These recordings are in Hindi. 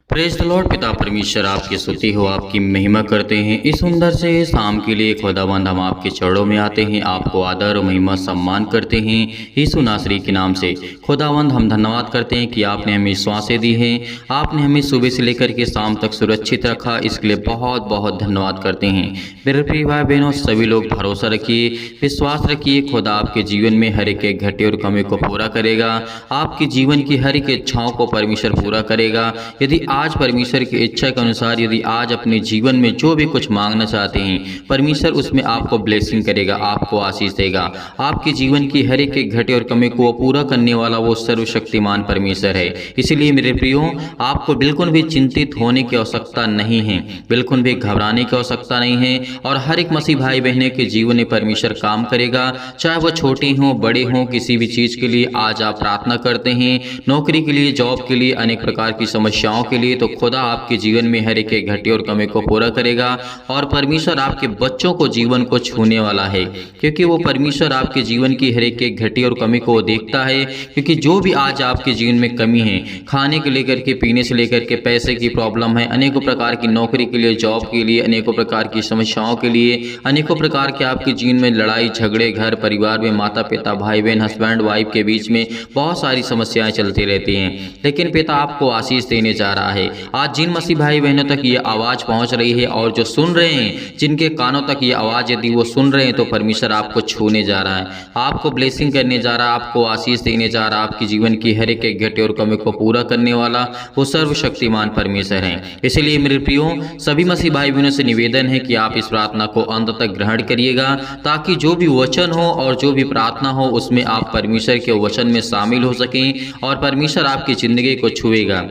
Praise the Lord. पिता परमेश्वर आपकी स्तुति हो, आपकी महिमा करते हैं। इस सुंदर से शाम के लिए खुदावंद हम आपके चरणों में आते हैं, आपको आदर और महिमा सम्मान करते हैं यीशु नासरी के नाम से। खुदावंद हम धन्यवाद करते हैं कि आपने हमें श्वासें दी हैं, आपने हमें सुबह से लेकर के शाम तक सुरक्षित रखा, इसके लिए बहुत बहुत धन्यवाद करते हैं। मेरे प्रिय भाई बहनों, सभी लोग भरोसा रखिए, विश्वास रखिए, खुदा आपके जीवन में हर एक घटे और कमी को पूरा करेगा। आपके जीवन की हर एक इच्छाओं को परमेश्वर पूरा करेगा। यदि आज परमेश्वर की इच्छा के अनुसार यदि आज अपने जीवन में जो भी कुछ मांगना चाहते हैं, परमेश्वर उसमें आपको ब्लेसिंग करेगा, आपको आशीष देगा। आपके जीवन की हर एक घटे और कमी को पूरा करने वाला वो सर्वशक्तिमान परमेश्वर है। इसलिए मेरे प्रियो, आपको बिल्कुल भी चिंतित होने की आवश्यकता नहीं है, बिल्कुल भी घबराने की आवश्यकता नहीं है। और हर एक मसीह भाई बहने के जीवन में परमेश्वर काम करेगा, चाहे वो छोटे हों बड़े हों। किसी भी चीज़ के लिए आज आप प्रार्थना करते हैं, नौकरी के लिए, जॉब के लिए, अनेक प्रकार की समस्याओं के लिए, तो खुदा आपके जीवन में हर एक घटे और कमी को पूरा करेगा। और परमेश्वर आपके बच्चों को जीवन को छूने वाला है, क्योंकि वो परमेश्वर आपके जीवन की हर एक घटी और कमी को देखता है। क्योंकि जो भी आज आपके जीवन में कमी है, खाने के लेकर के, पीने से लेकर के, पैसे की प्रॉब्लम है, अनेकों प्रकार की नौकरी के लिए, जॉब के लिए, अनेकों प्रकार की समस्याओं के लिए, अनेकों प्रकार के आपके जीवन में लड़ाई झगड़े, घर परिवार में माता पिता भाई बहन हस्बैंड वाइफ के बीच में बहुत सारी समस्याएं चलती रहती हैं, लेकिन पिता आपको आशीष देने जा रहा है। आज जिन मसीह भाई बहनों तक ये आवाज़ पहुंच रही है और जो सुन रहे हैं, जिनके कानों तक ये आवाज़ यदि वो सुन रहे हैं, तो परमेश्वर आपको छूने जा रहा है, आपको ब्लेसिंग करने जा रहा है, आपको आशीष देने जा रहा है। आपकी जीवन की हर एक घटे और कमी को पूरा करने वाला वो सर्वशक्तिमान परमेश्वर है। इसलिए मेरे प्रियो, सभी मसीह भाई बहनों से निवेदन है कि आप इस प्रार्थना को अंत तक ग्रहण करिएगा, ताकि जो भी वचन हो और जो भी प्रार्थना हो उसमें आप परमेश्वर के वचन में शामिल हो सकें और परमेश्वर आपकी ज़िंदगी को छुएगा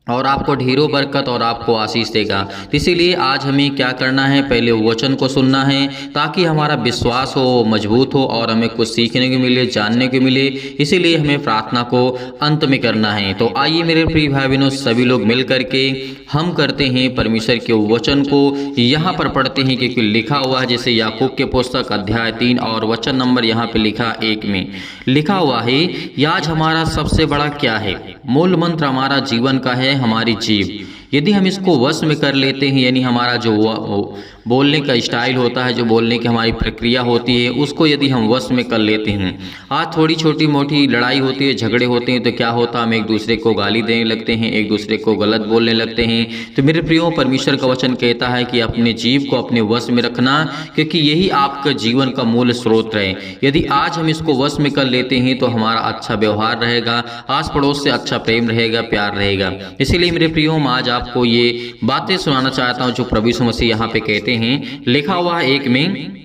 और आपको ढेरों बरकत और आपको आशीष देगा। इसीलिए आज हमें क्या करना है, पहले वचन को सुनना है, ताकि हमारा विश्वास हो, मजबूत हो और हमें कुछ सीखने को मिले, जानने को मिले। इसीलिए हमें प्रार्थना को अंत में करना है। तो आइए मेरे प्रिय भाई बहनों, सभी लोग मिल करके हम करते हैं परमेश्वर के वचन को यहाँ पर पढ़ते हैं, क्योंकि लिखा हुआ है, जैसे याकूब के पुस्तक अध्याय 3 और वचन नंबर यहाँ पे लिखा 1 में लिखा हुआ है, याज हमारा सबसे बड़ा क्या है। मूल मंत्र हमारा जीवन का है, हमारी जीव। यदि हम इसको वश में कर लेते हैं, यानी हमारा जो बोलने का स्टाइल होता है, जो बोलने की हमारी प्रक्रिया होती है, उसको यदि हम वश में कर लेते हैं। आज थोड़ी छोटी मोटी लड़ाई होती है, झगड़े होते हैं, तो क्या होता है, हम एक दूसरे को गाली देने लगते हैं, एक दूसरे को गलत बोलने लगते हैं। तो मेरे प्रियो, परमेश्वर का वचन कहता है कि अपने जीव को अपने वश में रखना, क्योंकि यही आपका जीवन का मूल स्रोत है। यदि आज हम इसको वश में कर लेते हैं, तो हमारा अच्छा व्यवहार रहेगा, आस पड़ोस से अच्छा प्रेम रहेगा, प्यार रहेगा। इसीलिए मेरे प्रियो, आज आपको ये बातें सुनाना चाहता हूँ जो प्रभु यीशु मसीह यहाँ पे कहते हैं। लिखा हुआ है 1 में,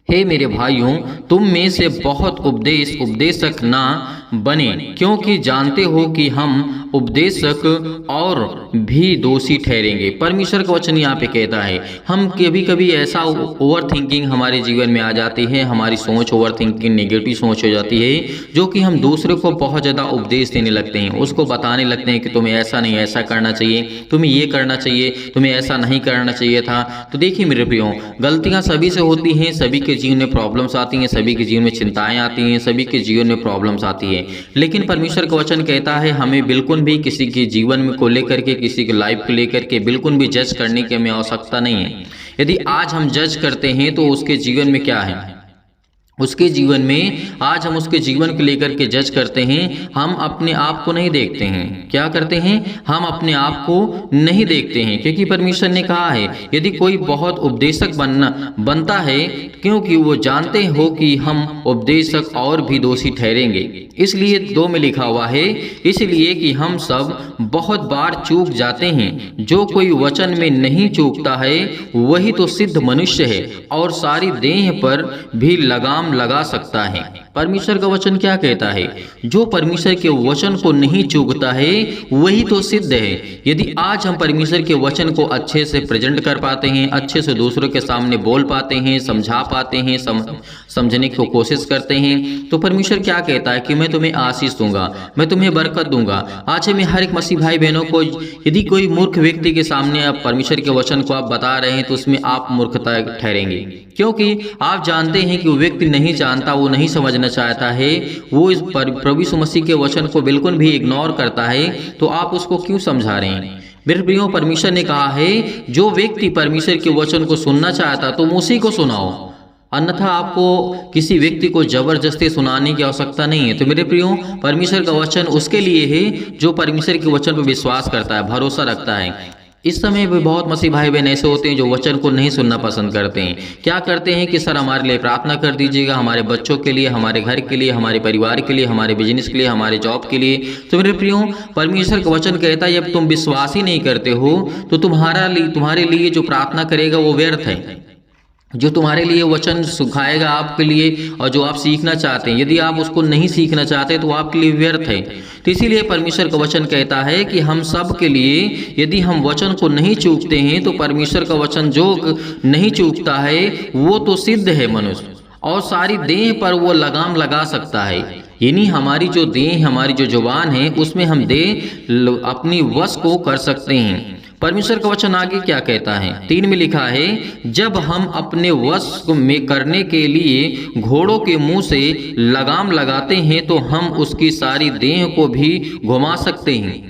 हे मेरे भाइयों, तुम में से बहुत उपदेशक ना बने, क्योंकि जानते हो कि हम उपदेशक और भी दोषी ठहरेंगे। परमेश्वर का वचन यहाँ पे कहता है, हम कभी कभी ऐसा ओवर थिंकिंग हमारे जीवन में आ जाती है, हमारी सोच ओवर थिंकिंग नेगेटिव सोच हो जाती है, जो कि हम दूसरे को बहुत ज़्यादा उपदेश देने लगते हैं, उसको बताने लगते हैं कि तुम्हें ऐसा नहीं, ऐसा करना चाहिए, तुम्हें ये करना चाहिए, तुम्हें ऐसा नहीं करना चाहिए था। तो देखिए मेरे प्रियो, गलतियाँ सभी से होती हैं, सभी के जीवन में प्रॉब्लम्स आती हैं, सभी के जीवन में चिंताएं आती हैं, सभी के जीवन में प्रॉब्लम्स आती है। लेकिन परमेश्वर का वचन कहता है, हमें बिल्कुल भी किसी के जीवन में को लेकर के, किसी के लाइफ को लेकर के बिल्कुल भी जज करने की हमें आवश्यकता नहीं है। यदि आज हम जज करते हैं, तो उसके जीवन में क्या है, उसके जीवन में आज हम उसके जीवन को लेकर के जज करते हैं, हम अपने आप को नहीं देखते हैं। क्या करते हैं, हम अपने आप को नहीं देखते हैं, क्योंकि परमेश्वर ने कहा है, यदि कोई बहुत उपदेशक बनता है, क्योंकि वो जानते हो कि हम उपदेशक और भी दोषी ठहरेंगे। इसलिए 2 में लिखा हुआ है, इसलिए कि हम सब बहुत बार चूक जाते हैं, जो कोई वचन में नहीं चूकता है वही तो सिद्ध मनुष्य है और सारी देह पर भी लगाम लगा सकता है। परमेश्वर का वचन क्या कहता है? जो परमेश्वर के वचन को नहीं चूकता है वही तो सिद्ध है। यदि आज हम परमेश्वर के वचन को अच्छे से प्रेजेंट कर पाते हैं, अच्छे से दूसरों के सामने बोल पाते हैं, समझा पाते हैं, समझने की कोशिश करते हैं, तो परमेश्वर क्या कहता है कि मैं तुम्हें आशीष दूंगा, मैं तुम्हें बरकत दूंगा। आज मैं हर एक मसीह भाई बहनों को, यदि कोई मूर्ख व्यक्ति के सामने आप परमेश्वर के वचन को आप बता रहे हैं तो उसमें आप मूर्खता ठहरेंगे, क्योंकि आप जानते हैं कि वो व्यक्ति नहीं जानता, वो नहीं समझना चाहता है, वो इस प्रभु यीशु मसीह के वचन को बिल्कुल भी इग्नोर करता है, तो आप उसको क्यों समझा रहे हैं? मेरे प्रियो, परमेश्वर ने कहा है जो व्यक्ति परमेश्वर के वचन को सुनना चाहता तुम उसी को सुनाओ, अन्यथा आपको किसी व्यक्ति को जबरदस्ती सुनाने की आवश्यकता नहीं है। तो मेरे प्रियो, परमेश्वर का वचन उसके लिए है जो परमेश्वर के वचन पर विश्वास करता है, भरोसा रखता है। इस समय भी बहुत मसीह भाई बहन ऐसे होते हैं जो वचन को नहीं सुनना पसंद करते हैं। क्या करते हैं कि सर हमारे लिए प्रार्थना कर दीजिएगा, हमारे बच्चों के लिए, हमारे घर के लिए, हमारे परिवार के लिए, हमारे बिजनेस के लिए, हमारे जॉब के लिए। तो मेरे प्रियो, परमेश्वर का वचन कहता है जब तुम विश्वास ही नहीं करते हो तो तुम्हारे लिए जो प्रार्थना करेगा वो व्यर्थ है। जो तुम्हारे लिए वचन सुखाएगा आपके लिए और जो आप सीखना चाहते हैं, यदि आप उसको नहीं सीखना चाहते तो आपके लिए व्यर्थ है। तो इसीलिए परमेश्वर का वचन कहता है कि हम सब के लिए, यदि हम वचन को नहीं चूकते हैं तो परमेश्वर का वचन जो नहीं चूकता है वो तो सिद्ध है मनुष्य, और सारी देह पर वो लगाम लगा सकता है। यानी हमारी जो देह, हमारी जो जुबान है, उसमें हम देह अपनी वश को कर सकते हैं। परमेश्वर का वचन आगे क्या कहता है? 3 में लिखा है, जब हम अपने वश में करने के लिए घोड़ों के मुंह से लगाम लगाते हैं तो हम उसकी सारी देह को भी घुमा सकते हैं।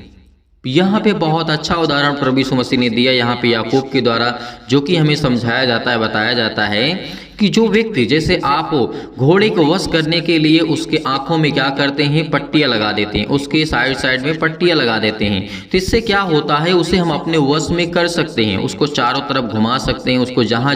यहाँ पे बहुत अच्छा उदाहरण प्रभु यीशु मसीह ने दिया यहाँ पे याकूब के द्वारा, जो कि हमें समझाया जाता है, बताया जाता है कि जो व्यक्ति, जैसे आप घोड़े को वश करने के लिए उसके आंखों में क्या करते हैं, पट्टियां लगा देते हैं, उसके साइड में पट्टियां लगा देते हैं। तो इससे क्या होता है, उसे हम अपने वश में कर सकते हैं, उसको चारों तरफ घुमा सकते हैं, उसको जहां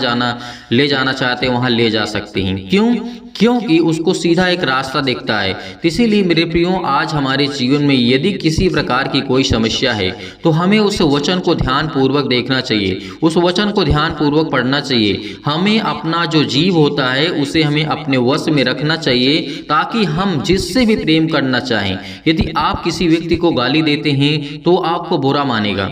ले जाना चाहते हैं वहां ले जा सकते हैं। क्यों? क्योंकि उसको सीधा एक रास्ता दिखता है। तो इसीलिए मेरे प्रियो, आज हमारे जीवन में यदि किसी प्रकार की कोई समस्या है तो हमें उस वचन को ध्यान पूर्वक देखना चाहिए, उस वचन को ध्यान पूर्वक पढ़ना चाहिए। हमें अपना जो जीव होता है उसे हमें अपने वश में रखना चाहिए, ताकि हम जिससे भी प्रेम करना चाहें, यदि आप किसी व्यक्ति को गाली देते हैं तो आपको बुरा मानेगा,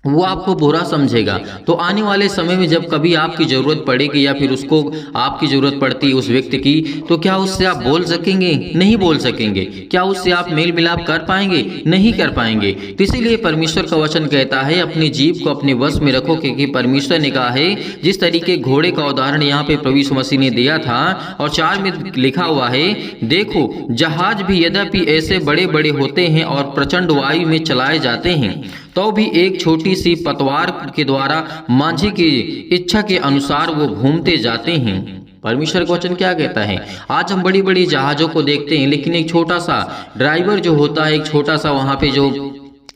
वो आपको बुरा समझेगा। तो आने वाले समय में जब कभी आपकी ज़रूरत पड़ेगी या फिर उसको आपकी ज़रूरत पड़ती है उस व्यक्ति की, तो क्या उससे आप बोल सकेंगे? नहीं बोल सकेंगे। क्या उससे आप मेल मिलाप कर पाएंगे? नहीं कर पाएंगे। तो इसीलिए परमेश्वर का वचन कहता है अपनी जीभ को अपने वश में रखो, क्योंकि परमेश्वर ने कहा है, जिस तरीके घोड़े का उदाहरण यहाँ पे प्रभु यीशु मसीह ने दिया था और 4 में लिखा हुआ है, देखो जहाज भी यद्यपि ऐसे बड़े बड़े होते हैं और प्रचंड वायु में चलाए जाते हैं, तो भी एक छोटी सी पतवार के द्वारा मांझी की इच्छा के अनुसार वो घूमते जाते हैं। परमेश्वर का वचन क्या कहता है? आज हम बड़ी बड़ी जहाज़ों को देखते हैं, लेकिन एक छोटा सा ड्राइवर जो होता है, एक छोटा सा वहाँ पे जो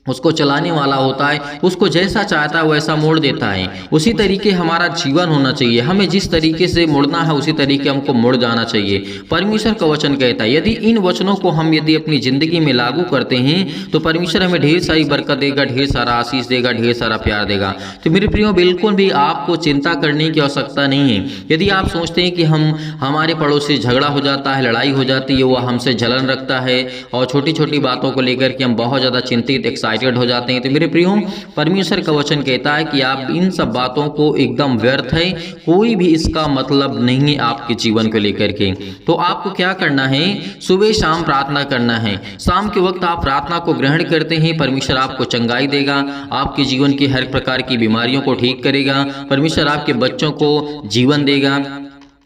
उसको चलाने वाला होता है, उसको जैसा चाहता है वैसा मोड़ देता है। उसी तरीके हमारा जीवन होना चाहिए, हमें जिस तरीके से मुड़ना है उसी तरीके हमको मुड़ जाना चाहिए। परमेश्वर का वचन कहता है यदि इन वचनों को हम यदि अपनी ज़िंदगी में लागू करते हैं तो परमेश्वर हमें ढेर सारी बरकत देगा, ढेर सारा आशीष देगा, ढेर सारा प्यार देगा। तो मेरे प्रियो, बिल्कुल भी आपको चिंता करने की आवश्यकता नहीं है। यदि आप सोचते हैं कि हमारे पड़ोसी से झगड़ा हो जाता है, लड़ाई हो जाती है, वह हमसे जलन रखता है और छोटी छोटी बातों को लेकर के हम बहुत ज़्यादा चिंतित, एक्साइटेड हो जाते हैं, तो मेरे प्रियो, परमेश्वर का वचन कहता है कि आप इन सब बातों को एकदम व्यर्थ है, कोई भी इसका मतलब नहीं है आपके जीवन को लेकर के। तो आपको क्या करना है? सुबह शाम प्रार्थना करना है। शाम के वक्त आप प्रार्थना को ग्रहण करते हैं, परमेश्वर आपको चंगाई देगा, आपके जीवन की हर प्रकार की बीमारियों को ठीक करेगा, परमेश्वर आपके बच्चों को जीवन देगा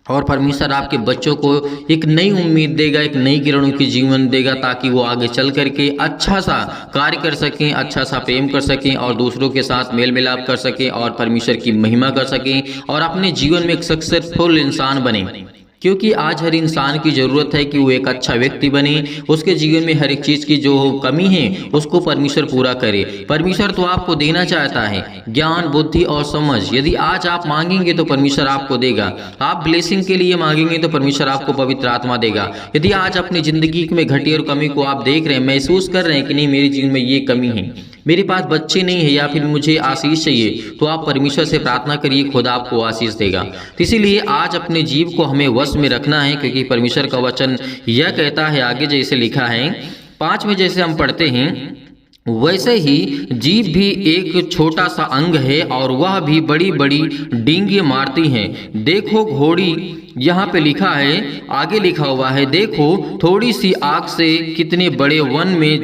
और परमेश्वर आपके बच्चों को एक नई उम्मीद देगा, एक नई किरणों की जीवन देगा, ताकि वो आगे चल करके अच्छा सा कार्य कर सकें, अच्छा सा प्रेम कर सकें और दूसरों के साथ मेल मिलाप कर सकें और परमेश्वर की महिमा कर सकें और अपने जीवन में एक सक्सेसफुल इंसान बने। क्योंकि आज हर इंसान की ज़रूरत है कि वो एक अच्छा व्यक्ति बने, उसके जीवन में हर एक चीज़ की जो कमी है उसको परमेश्वर पूरा करे। परमेश्वर तो आपको देना चाहता है ज्ञान, बुद्धि और समझ। यदि आज आप मांगेंगे तो परमेश्वर आपको देगा, आप ब्लेसिंग के लिए मांगेंगे तो परमेश्वर आपको पवित्र आत्मा देगा। यदि आज अपनी ज़िंदगी में घटी और कमी को आप देख रहे हैं, महसूस कर रहे हैं कि नहीं मेरे जीवन में ये कमी है, मेरे पास बच्चे नहीं है या फिर मुझे आशीष चाहिए, तो आप परमेश्वर से प्रार्थना करिए, खुदा आपको आशीष देगा। तो इसीलिए आज अपने जीव को हमें वश में रखना है, क्योंकि परमेश्वर का वचन यह कहता है, आगे जैसे लिखा है 5 में जैसे हम पढ़ते हैं, वैसे ही जीभ भी एक छोटा सा अंग है और वह भी बड़ी बड़ी डींगे मारती हैं। देखो घोड़ी, यहाँ पे लिखा है, आगे लिखा हुआ है, देखो थोड़ी सी आग से कितने बड़े वन में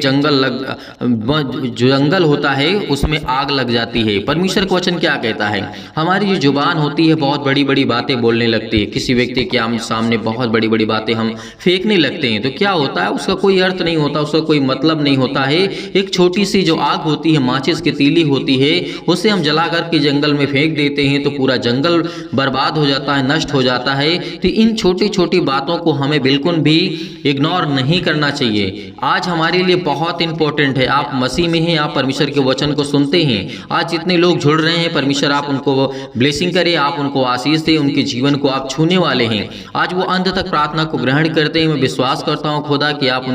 जंगल होता है उसमें आग लग जाती है। परमेश्वर का वचन क्या कहता है, हमारी जो जुबान होती है बहुत बड़ी बड़ी बातें बोलने लगती है, किसी व्यक्ति के सामने बहुत बड़ी बड़ी बातें हम फेंकने लगते हैं, तो क्या होता है, उसका कोई अर्थ नहीं होता, उसका कोई मतलब नहीं होता है। एक छोटी सी जो आग होती है, माचिस की तीली होती है, उसे हम जला करके जंगल में फेंक देते हैं तो पूरा जंगल बर्बाद हो जाता है, नष्ट हो जाता है। तो इन छोटी छोटी बातों को हमें बिल्कुल भी इग्नोर नहीं करना चाहिए। आज हमारे लिए बहुत इंपॉर्टेंट है, आप मसीह में हैं, आप परमेश्वर के वचन को सुनते हैं। आज जितने लोग जुड़ रहे हैं, परमेश्वर आप उनको ब्लेसिंग करें, आप उनको आशीष दें, उनके जीवन को आप छूने वाले हैं। आज वो अंत तक प्रार्थना को ग्रहण करते हैं। मैं विश्वास करता हूँ खुदा कि आप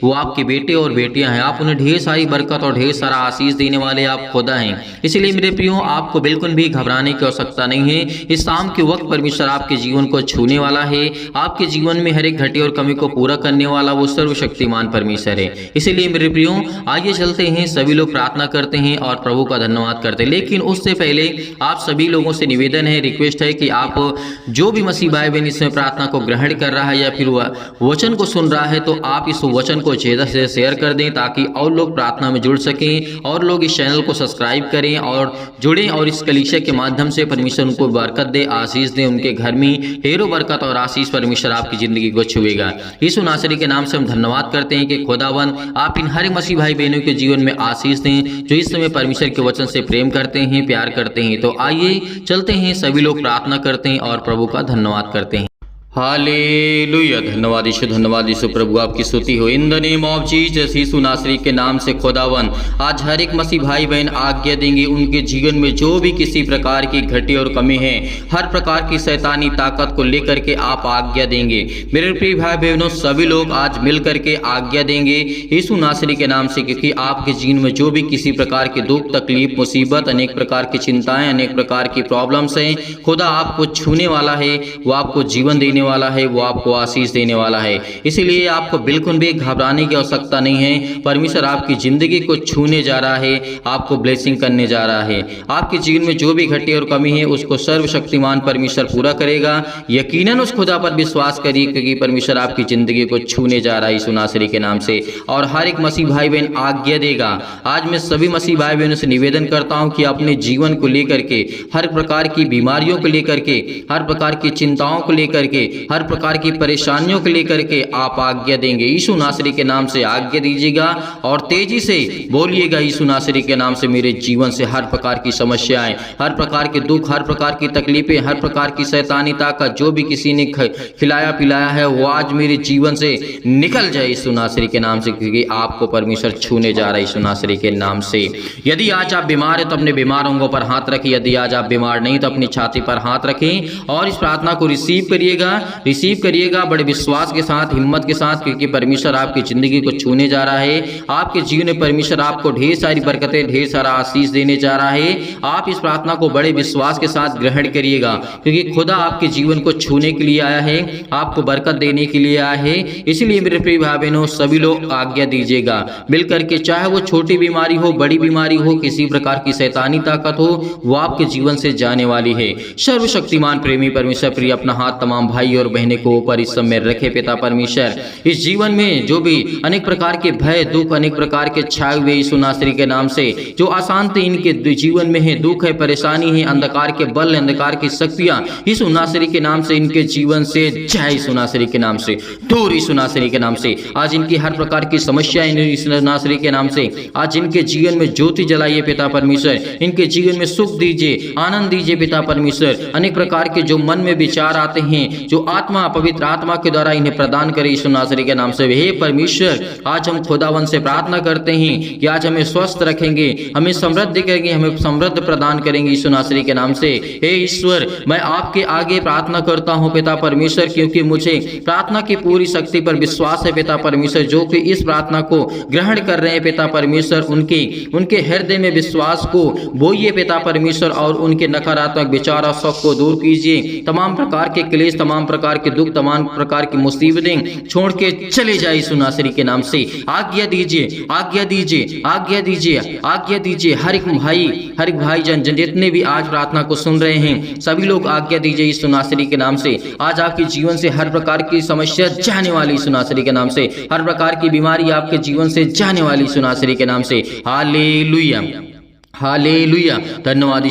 वो आपके बेटे और बेटियां हैं, आप उन्हें ढेर सारी बरकत और ढेर सारा आशीष देने वाले आप खुदा हैं। इसलिए मेरे प्रियो, आपको बिल्कुल भी घबराने की आवश्यकता नहीं है। इस शाम के वक्त परमेश्वर आपके जीवन को छूने वाला है, आपके जीवन में हर एक घटी और कमी को पूरा करने वाला वो सर्वशक्तिमान परमेश्वर है। इसलिए मेरे प्रियो, आइए चलते हैं, सभी लोग प्रार्थना करते हैं और प्रभु का धन्यवाद करते हैं। लेकिन उससे पहले आप सभी लोगों से निवेदन है, रिक्वेस्ट है कि आप जो भी मसीह भाई बहन इसमें प्रार्थना को ग्रहण कर रहा है या फिर वचन को सुन रहा है, तो आप इस वचन को ज़्यादा से शेयर कर दें, ताकि और लोग प्रार्थना में जुड़ सकें और लोग इस चैनल को सब्सक्राइब करें और जुड़ें, और इस कलीसिया के माध्यम से परमेश्वर उनको बरकत दे, आशीष दे, उनके घर में ढेरों बरकत और आशीष परमेश्वर आपकी जिंदगी को छुएगा। यीशु नासरी के नाम से हम धन्यवाद करते हैं कि खुदावन आप इन हर मसीह भाई बहनों के जीवन में आशीष दें जो इस समय परमेश्वर के वचन से प्रेम करते हैं, प्यार करते हैं। तो आइए चलते हैं, सभी लोग प्रार्थना करते हैं और प्रभु का धन्यवाद करते हैं। हालेलुया, धन्यवाद यीशु प्रभु आपकी स्तुति हो। In the name of Jesus, Yeshu नासरी के नाम से खुदावन आज हर एक मसीह भाई बहन आज्ञा देंगे, उनके जीवन में जो भी किसी प्रकार की घटी और कमी है, हर प्रकार की शैतानी ताकत को लेकर के आप आज्ञा देंगे। मेरे प्रिय भाई बहनों, सभी लोग आज मिल करके आज्ञा देंगे यीशु नासरी के नाम से, क्योंकि आपके जीवन में जो भी किसी प्रकार के दुख, तकलीफ, मुसीबत, अनेक प्रकार की चिंताएं, अनेक प्रकार की प्रॉब्लम्स हैं, खुदा आपको छूने वाला है, वो आपको जीवन देने वाला है, वो आपको आशीष देने वाला है। इसीलिए आपको बिल्कुल भी घबराने की आवश्यकता नहीं है। परमेश्वर आपकी जिंदगी को छूने जा रहा है, आपको ब्लेसिंग करने जा रहा है। आपके जीवन में जो भी घटी और कमी है उसको सर्वशक्तिमान परमेश्वर पूरा करेगा। यकीनन उस खुदा पर विश्वास करिए, क्योंकि परमेश्वर आपकी जिंदगी को छूने जा रहा है यीशु नासरी के नाम से, और हर एक मसीह भाई बहन आज्ञा देगा। आज मैं सभी मसीह भाई बहनों से निवेदन करता हूं कि अपने जीवन को लेकर के, हर प्रकार की बीमारियों को लेकर के, हर प्रकार की चिंताओं को लेकर के, हर प्रकार की परेशानियों को लेकर के आप आज्ञा देंगे। यीशु नासरी के नाम से आज्ञा दीजिएगा और तेजी से बोलिएगा, यीशु नासरी के नाम से मेरे जीवन से हर प्रकार की समस्याएं, हर प्रकार के दुख, हर प्रकार की तकलीफें, हर प्रकार की शैतानी ताकत जो भी किसी ने खिलाया पिलाया है, वो आज मेरे जीवन से निकल जाए यीशु नासरी के नाम से, क्योंकि आपको परमेश्वर छूने जा रहा है यीशु नासरी के नाम से। यदि आज आप बीमार हैं तो अपने बीमार अंगों पर हाथ रखें, यदि आज आप बीमार नहीं तो अपनी छाती पर हाथ रखें और इस प्रार्थना को रिसीव करिएगा बड़े विश्वास के साथ, हिम्मत के साथ, क्योंकि परमेश्वर आपकी जिंदगी को छूने जा रहा है। आपके जीवन में परमेश्वर आपको ढेर सारी बरकतें, ढेर सारा आशीष देने जा रहा है। आप इस प्रार्थना को बड़े विश्वास के साथ ग्रहण करिएगा, क्योंकि खुदा आपके जीवन को छूने के लिए आया है, आपको बरकत देने के लिए आया है। इसीलिए मेरे प्रिय भाई बहनों, सभी लोग आज्ञा दीजिएगा मिलकर के, चाहे वो छोटी बीमारी हो, बड़ी बीमारी हो, किसी प्रकार की शैतानी ताकत हो, वो आपके जीवन से जाने वाली है। सर्वशक्तिमान प्रेमी परमेश्वर प्रिय अपना हाथ तमाम भाई और बहने को ऊपर इस समय रखे पिता परमेश्वर। इस जीवन में जो भी अनेक प्रकार के भय, दुख, अनेक प्रकार के छाए हुए यीशु नासरी के नाम से जो अशांति इनके जीवन में है, दुख है, परेशानी है, अंधकार के बल, अंधकार की शक्तियां यीशु नासरी के नाम से इनके जीवन से जाए, यीशु नासरी के नाम से दूर, यीशु नासरी के नाम से। आज इनकी हर प्रकार की समस्याएं यीशु नासरी के नाम से, आज इनके जीवन में ज्योति जलाइए पिता परमेश्वर, इनके जीवन में सुख दीजिए, आनंद दीजिए पिता परमेश्वर। अनेक प्रकार के जो मन में विचार आते हैं, जो आत्मा पवित्र आत्मा के द्वारा इन्हें प्रदान करे यीशु नासरी के नाम से। हे परमेश्वर, आज हम खुदावन से प्रार्थना करते हैं कि आज हमें स्वस्थ रखेंगे, हमें समृद्धि करेंगे, हमें समृद्ध प्रदान करेंगे यीशु नासरी के नाम से। हे ईश्वर, मैं आपके आगे प्रार्थना करता हूँ पिता परमेश्वर, क्योंकि मुझे प्रार्थना की पूरी शक्ति पर विश्वास है पिता परमेश्वर। जो कि इस प्रार्थना को ग्रहण कर रहे हैं पिता परमेश्वर, उनके हृदय में विश्वास को बोइए पिता परमेश्वर, और उनके नकारात्मक विचार और शौक को दूर कीजिए। तमाम प्रकार के क्लेश, तमाम प्रकार के दुख, तमाम प्रकार की मुसीबतें छोड़ के चले जाए यीशु नासरी के नाम से। आज्ञा दीजिए, आज्ञा दीजिए, आज्ञा दीजिए, आज्ञा दीजिए। हर एक भाई जन जितने भी आज प्रार्थना को सुन रहे हैं, सभी लोग आज्ञा दीजिए यीशु नासरी के नाम से। आज आपके जीवन से हर प्रकार की समस्या जाने वाली यीशु नासरी के नाम से, हर प्रकार की बीमारी आपके जीवन से जाने वाली यीशु नासरी के नाम से। Hallelujah, hallelujah. धन्यवाद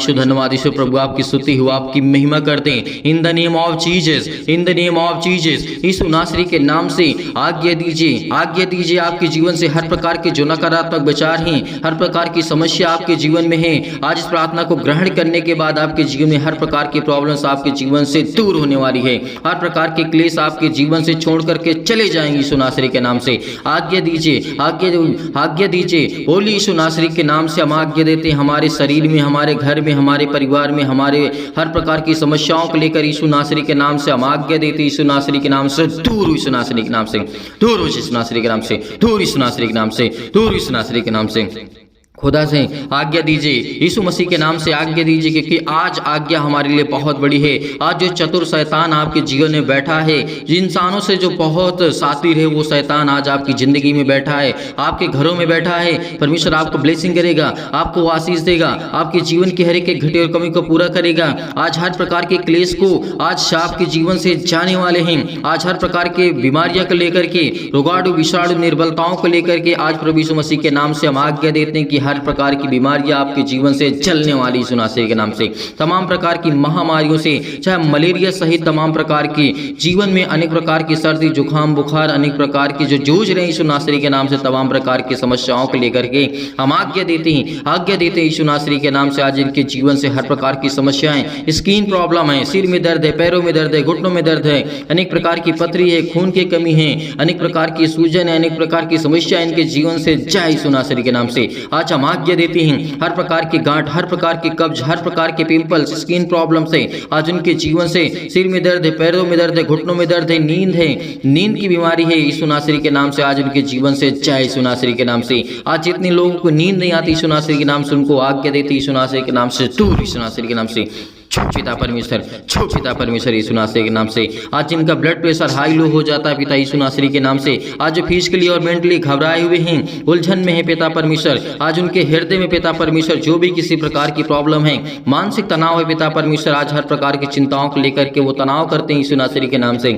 यीशु प्रभु, आपकी स्तुति हो, आपकी महिमा करते हैं। In the name of Jesus, in the name of Jesus, Yeshu नासरी के नाम से आज्ञा दीजिए, आज्ञा दीजिए। आपके जीवन से हर प्रकार के जो नकारात्मक विचार हैं, हर प्रकार की समस्या आपके जीवन में है, आज इस प्रार्थना को ग्रहण करने के बाद आपके जीवन में हर प्रकार की प्रॉब्लम्स आपके जीवन से दूर होने वाली है। हर प्रकार के क्लेश आपके जीवन से छोड़ करके चले जाएंगे यीशु नासरी के नाम से। आज्ञा दीजिए, आज्ञा दीजिए। बोली यीशु नासरी के नाम से हम आज्ञा देते हैं, हमारे शरीर में, हमारे घर में, हमारे परिवार में, हमारे हर प्रकार की समस्याओं को लेकर यीशु नासरी के नाम से हम आज्ञा देते यीशु नासरी के नाम से। दूर यीशु नासरी के नाम से, दूर यीशु नासरी के नाम से, दूर यीशु नासरी के नाम से, दूर यीशु नासरी के नाम से। खुदा से आज्ञा दीजिए, यीशु मसीह के नाम से आज्ञा दीजिए, क्योंकि आज आज्ञा हमारे लिए बहुत बड़ी है। आज जो चतुर शैतान आपके जीवन में बैठा है, जिन इंसानों से जो बहुत सातिर है, वो शैतान आज आपकी जिंदगी में बैठा है, आपके घरों में बैठा है। परमेश्वर आपको ब्लेसिंग करेगा, आपको आशीष देगा, आपके जीवन की हर एक घटी और कमी को पूरा करेगा। आज हर प्रकार के क्लेश को आज आपके जीवन से जाने वाले हैं। आज हर प्रकार के बीमारियां को लेकर के, रोगाणु विषाणु निर्बलताओं को लेकर के आज प्रभु यीशु मसीह के नाम से हम आज्ञा देते हैं कि हर प्रकार की बीमारियां आपके जीवन से चलने वाली यीशु नासरी के नाम से। तमाम प्रकार की महामारियों से, चाहे मलेरिया सहित तमाम प्रकार की जीवन में अनेक प्रकार की सर्दी, जुकाम, बुखार, अनेक प्रकार की जो जूझ रहे हैं यीशु नासरी के नाम से, तमाम प्रकार की समस्याओं को लेकर के हम आज्ञा देते हैं, आज्ञा देते हैं यीशु नासरी के नाम से। आज इनके जीवन से हर प्रकार की समस्याएं, स्किन प्रॉब्लम है, सिर में दर्द है, पैरों में दर्द है, घुटनों में दर्द है, अनेक प्रकार की पथरी है, खून की कमी है, अनेक प्रकार की सूजन है, अनेक प्रकार की समस्या इनके जीवन से जाए यीशु नासरी के नाम से। आज हम आज्ञा देते हैं, हर प्रकार की गांठ, हर प्रकार की कब्ज, हर प्रकार के पिंपल्स, स्किन प्रॉब्लम से आज उनके जीवन से, सिर में दर्द है, पैरों में दर्द है, घुटनों में दर्द है, नींद की बीमारी है, यीशु नासरी के नाम से आज उनके जीवन से जाए यीशु नासरी के नाम से। आज जितने लोगों को नींद नहीं आती यीशु नासरी के नाम से, उनको आज्ञा देते यीशु नासरी के नाम से, दूर यीशु नासरी के नाम से। छो पिता परमेश्वर यीशु नासरी के नाम से। आज जिनका ब्लड प्रेशर हाई लो हो जाता है पिता यीशु नासरी के नाम से, आज जो फिजिकली और मेंटली घबराए हुए हैं, उलझन में है पिता परमेश्वर, आज उनके हृदय में पिता परमेश्वर जो भी किसी प्रकार की प्रॉब्लम है, मानसिक तनाव है पिता परमेश्वर, आज हर प्रकार की चिंताओं को लेकर के वो तनाव करते हैं यीशु नासरी के नाम से।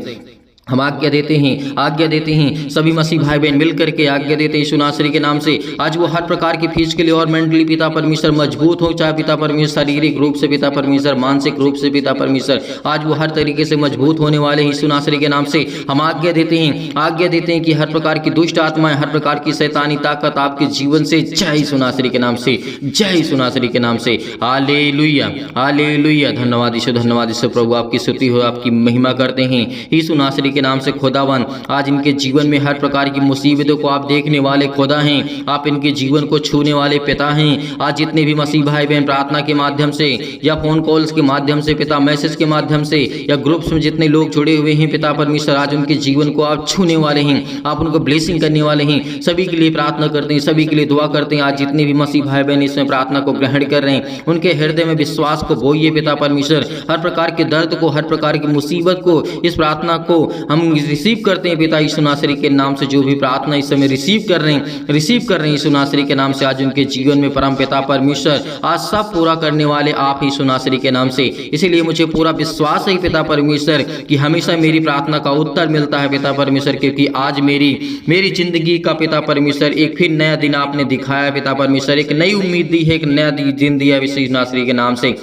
हम आज्ञा देते हैं, आज्ञा देते हैं, सभी मसीह भाई बहन मिल करके आज्ञा देते हैं यीशु नासरी के नाम से। आज वो हर प्रकार की फिजिकली और मेंटली पिता परमेश्वर मजबूत हो, चाहे पिता परमेश्वर शारीरिक रूप से पिता परमेश्वर, मानसिक रूप से पिता परमेश्वर, आज वो हर तरीके से मजबूत होने वाले यीशु नासरी के नाम से। हम आज्ञा देते हैं, आज्ञा देते हैं कि हर प्रकार की दुष्ट आत्माएं, हर प्रकार की शैतानी ताकत आपके जीवन से जय यीशु नासरी के नाम से, जय यीशु नासरी के नाम से। Hallelujah, hallelujah. धन्यवाद यीशु प्रभु, आपकी स्तुति हो, आपकी महिमा करते हैं यीशु नासरी के नाम से। खुदावन, आज इनके जीवन में हर प्रकार की मुसीबतों को आप देखने वाले खुदा हैं, आप इनके जीवन को छूने वाले पिता हैं। आज जितने भी मसीह भाई बहन प्रार्थना के माध्यम से या फोन कॉल्स के माध्यम से पिता, मैसेज के माध्यम से या ग्रुप्स में जितने लोग जुड़े हुए हैं पिता परमेश्वर, आज उनके जीवन को आप छूने वाले हैं, आप उनको ब्लेसिंग करने वाले हैं। सभी के लिए प्रार्थना करते हैं, सभी के लिए दुआ करते हैं। आज जितने भी मसीह भाई बहन इसमें प्रार्थना को ग्रहण कर रहे हैं, उनके हृदय में विश्वास को बोइए पिता परमेश्वर, हर प्रकार के दर्द को, हर प्रकार की मुसीबत को, इस प्रार्थना को हम रिसीव करते हैं पिता यीशु नासरी के नाम से। जो भी प्रार्थना इस समय रिसीव कर रहे हैं यीशु नासरी के नाम से, आज उनके जीवन में परम पिता परमेश्वर आज सब पूरा करने वाले आप यीशु नासरी के नाम से। इसीलिए मुझे पूरा विश्वास है पिता परमेश्वर कि हमेशा मेरी प्रार्थना का उत्तर मिलता है पिता परमेश्वर, क्योंकि आज मेरी जिंदगी का पिता परमेश्वर एक फिर नया दिन आपने दिखाया पिता परमेश्वर, एक नई उम्मीद दी है, एक नया दिन दिया यीशु नासरी के नाम से।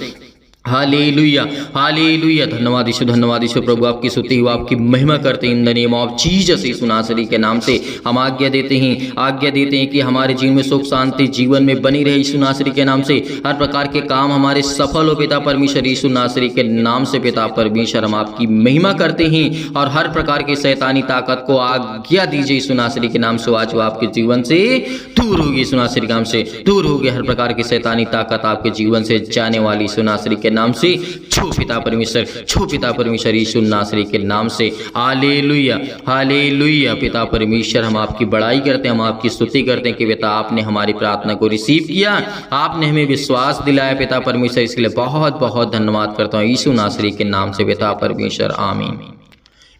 Hallelujah, hallelujah. धन्यवाद यीशु प्रभु, आपकी स्तुति हो, आपकी महिमा करते हैं in the name of Jesus. Yeshu नासरी के नाम से हम आज्ञा देते हैं कि हमारे जीवन में सुख शांति जीवन में बनी रहे यीशु नासरी के नाम से। हर प्रकार के काम हमारे सफल हो पिता परमेश्वर यीशु नासरी के नाम से। पिता परमेश्वर हम आपकी महिमा करते हैं और हर प्रकार की शैतानी ताकत को आज्ञा दीजिए यीशु नासरी के नाम से। आज वो आपके जीवन से दूर होगी यीशु नासरी के नाम से, दूर होगी हर प्रकार की शैतानी ताकत आपके जीवन से जाने वाली यीशु नासरी के नाम से। छू पिता परमेश्वर यीशु नासरी के नाम से। Hallelujah, hallelujah. पिता परमेश्वर हम आपकी बड़ाई करते हैं, हम आपकी स्तुति करते हैं कि पिता आपने हमारी प्रार्थना को रिसीव किया, आपने हमें विश्वास दिलाया पिता परमेश्वर, इसके लिए बहुत बहुत धन्यवाद करता हूँ यीशु नासरी के नाम से पिता परमेश्वर, आमीन।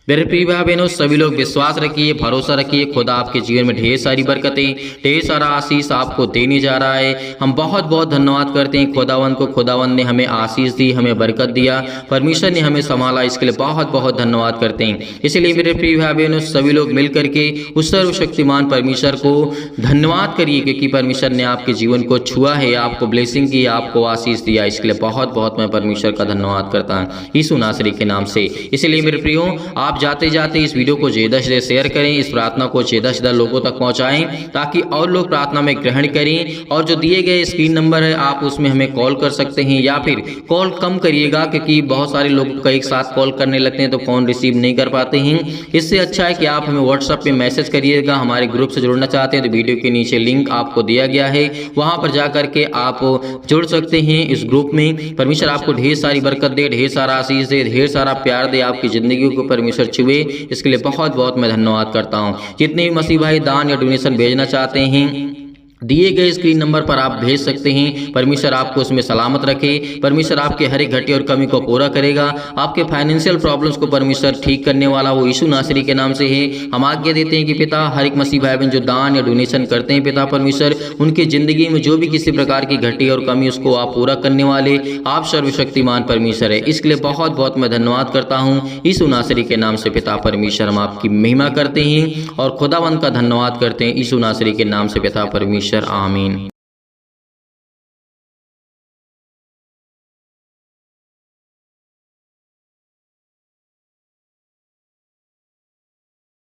मेरे प्रिय भाई बहनों, सभी लोग विश्वास रखिए, भरोसा रखिए, खुदा आपके जीवन में ढेर सारी बरकतें, ढेर सारा आशीष आपको देने जा रहा है। हम बहुत बहुत धन्यवाद करते हैं खुदावन को। खुदावन ने हमें आशीष दी, हमें बरकत दिया, परमेश्वर ने हमें संभाला, इसके लिए बहुत बहुत धन्यवाद करते हैं। इसलिए मेरे प्रिय भाई बहनों, सभी लोग मिल करके उस सर्वशक्तिमान परमेश्वर को धन्यवाद करिए, क्योंकि परमेश्वर ने आपके जीवन को छुआ है, आपको ब्लेसिंग की, आपको आशीष दिया। इसके लिए बहुत बहुत मैं परमेश्वर का धन्यवाद करता हूँ यीशु नासरी के नाम से। इसलिए मेरे प्रियो, आप जाते जाते इस वीडियो को ज़्यादा से शेयर करें, इस प्रार्थना को ज़्यादा से ज़्यादा लोगों तक पहुंचाएं, ताकि और लोग प्रार्थना में ग्रहण करें। और जो दिए गए स्क्रीन नंबर है, आप उसमें हमें कॉल कर सकते हैं, या फिर कॉल कम करिएगा, क्योंकि बहुत सारे लोग एक साथ कॉल करने लगते हैं तो फ़ोन रिसीव नहीं कर पाते हैं। इससे अच्छा है कि आप हमें व्हाट्सएप पे मैसेज करिएगा। हमारे ग्रुप से जुड़ना चाहते हैं तो वीडियो के नीचे लिंक आपको दिया गया है, वहाँ पर जा करके आप जुड़ सकते हैं इस ग्रुप में। परमेश्वर आपको ढेर सारी बरकत दे, ढेर सारा आशीष दे, ढेर सारा प्यार दे, आपकी ज़िंदगी को परमेश्वर छुए। इसके लिए बहुत बहुत मैं धन्यवाद करता हूं। जितने भी मसीह भाई दान या डोनेशन भेजना चाहते हैं, दिए गए स्क्रीन नंबर पर आप भेज सकते हैं। परमेश्वर आपको उसमें सलामत रखे, परमेश्वर आपके हर एक घटी और कमी को पूरा करेगा। आपके फाइनेंशियल प्रॉब्लम्स को परमेश्वर ठीक करने वाला वो यीशु नासरी के नाम से है। हम आज्ञा देते हैं कि पिता हर एक मसीह भाई बहन जो दान या डोनेशन करते हैं, पिता परमेश्वर उनकी जिंदगी में जो भी किसी प्रकार की घटी और कमी उसको आप पूरा करने वाले आप सर्वशक्तिमान परमेश्वर है। इसके लिए बहुत बहुत मैं धन्यवाद करता हूँ यीशु नासरी के नाम से। पिता परमेश्वर हम आपकी महिमा करते हैं और खुदावंत का धन्यवाद करते हैं यीशु नासरी के नाम से। पिता परमेश्वर, आमीन।